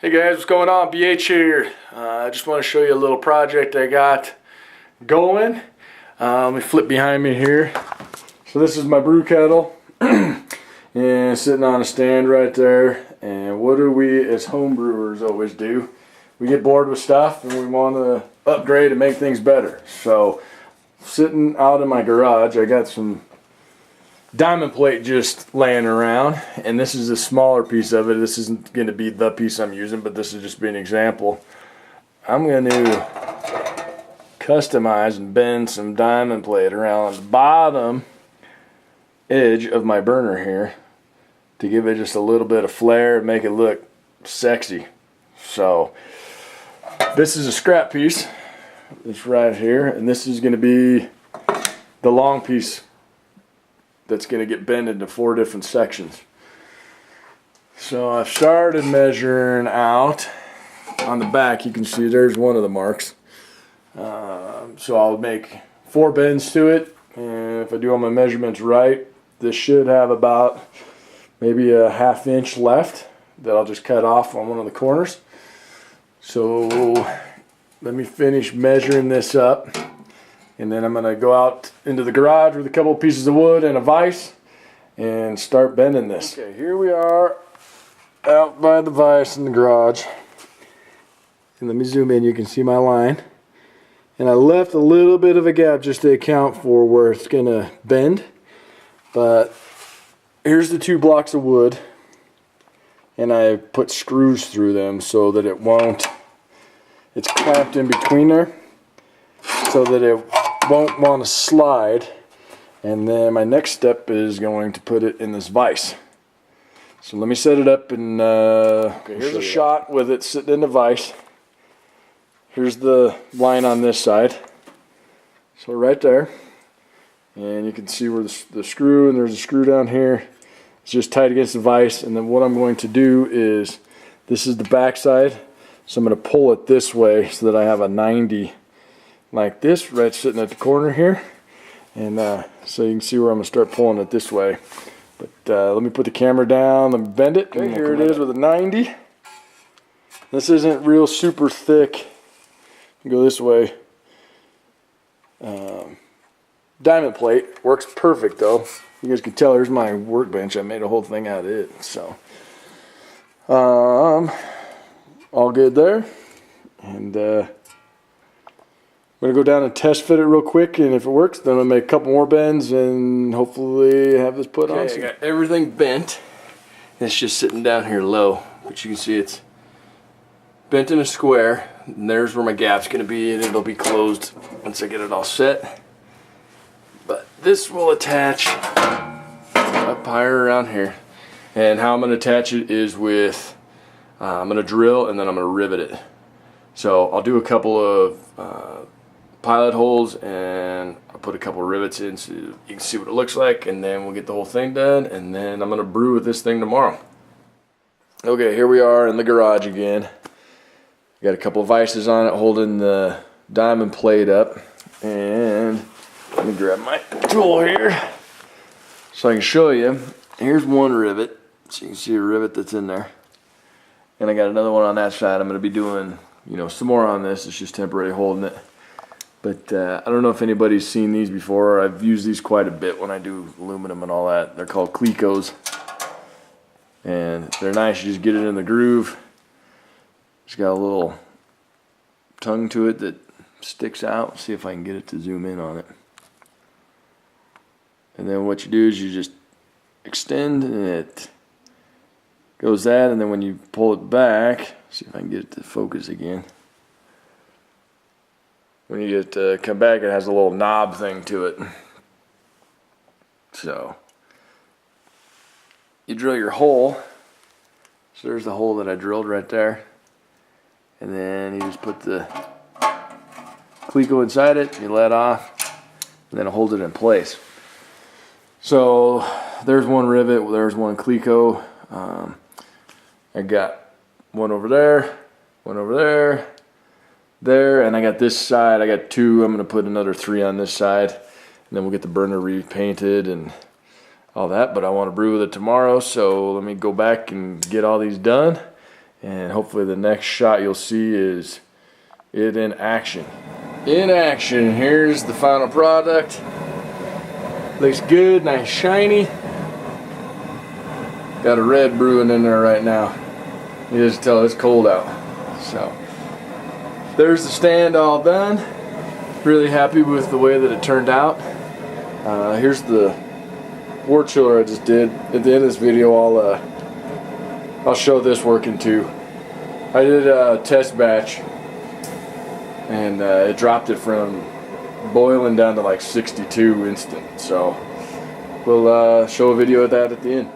Hey guys, what's going on? BH here. I just want to show you a little project I got going. Let me flip behind me here. So this is my brew kettle and sitting on a stand right there. And what do we as home brewers always do? We get bored with stuff and we want to upgrade and make things better. So sitting out in my garage, I got some diamond plate just laying around, and this is a smaller piece of it. This isn't going to be the piece I'm using, but this is just be an example. I'm going to customize and bend some diamond plate around the bottom edge of my burner here to give it just a little bit of flair and make it look sexy. So this is a scrap piece. It's right here, and this is going to be the long piece that's going to get bent into 4 different sections. So I've started measuring out. On the back you can see there's one of the marks. So I'll make 4 bends to it, and if I do all my measurements right, this should have about maybe a 1/2 inch left that I'll just cut off on one of the corners. So let me finish measuring this up, and then I'm going to go out into the garage with a couple of pieces of wood and a vise and start bending this. Okay, here we are out by the vise in the garage. And let me zoom in, you can see my line. And I left a little bit of a gap just to account for where it's going to bend. But here's the 2 blocks of wood. And I put screws through them so that it won't, it's clamped in between there, so that it won't want to slide. And then my next step is going to put it in this vise. So let me set it up, and okay, here's a shot with it sitting in the vise. Here's the line on this side, so right there, and you can see where the screw, and there's a screw down here. It's just tight against the vise. And then what I'm going to do is, this is the back side, so I'm going to pull it this way so that I have a 90 like this, right sitting at the corner here. And so you can see where I'm going to start pulling it this way. But let me put the camera down, let me bend it. Okay, here it is with a 90. This isn't real super thick. Go this way. Diamond plate works perfect though. You guys can tell there's my workbench. I made a whole thing out of it. So all good there. And I'm going to go down and test fit it real quick, and if it works, then I'll make a couple more bends and hopefully have this put on. Okay, I got everything bent. It's just sitting down here low, but you can see it's bent in a square, and there's where my gap's going to be, and it'll be closed once I get it all set. But this will attach up higher around here, and how I'm going to attach it is with, I'm going to drill and then I'm going to rivet it. So I'll do a couple of pilot holes, and I'll put a couple of rivets in so you can see what it looks like, and then we'll get the whole thing done, and then I'm going to brew with this thing tomorrow. Okay, here we are in the garage again. Got a couple of vices on it holding the diamond plate up, and let me grab my tool here so I can show you. Here's one rivet, so you can see a rivet that's in there, and I got another one on that side. I'm going to be doing, some more on this. It's just temporary holding it. But I don't know if anybody's seen these before. I've used these quite a bit when I do aluminum and all that. They're called Clecos, and they're nice. You just get it in the groove. It's got a little tongue to it that sticks out. See if I can get it to zoom in on it. And then what you do is you just extend, and it goes that, and then when you pull it back, see if I can get it to focus again. When you get come back, it has a little knob thing to it. So you drill your hole. So there's the hole that I drilled right there. And then you just put the Cleco inside it, you let off, and then hold it in place. So there's one rivet, there's one Cleco. I got one over there, there, and I got this side. I got 2. I'm going to put another 3 on this side, and then we'll get the burner repainted and all that. But I want to brew with it tomorrow, so let me go back and get all these done, And hopefully the next shot you'll see is it in action. In action, here's the final product. Looks good, nice shiny. Got a red brewing in there right now. You just tell it's cold out. So there's the stand all done. Really happy with the way that it turned out. Here's the wort chiller I just did. At the end of this video I'll show this working too. I did a test batch and it dropped it from boiling down to like 62 instant. So we'll show a video of that at the end.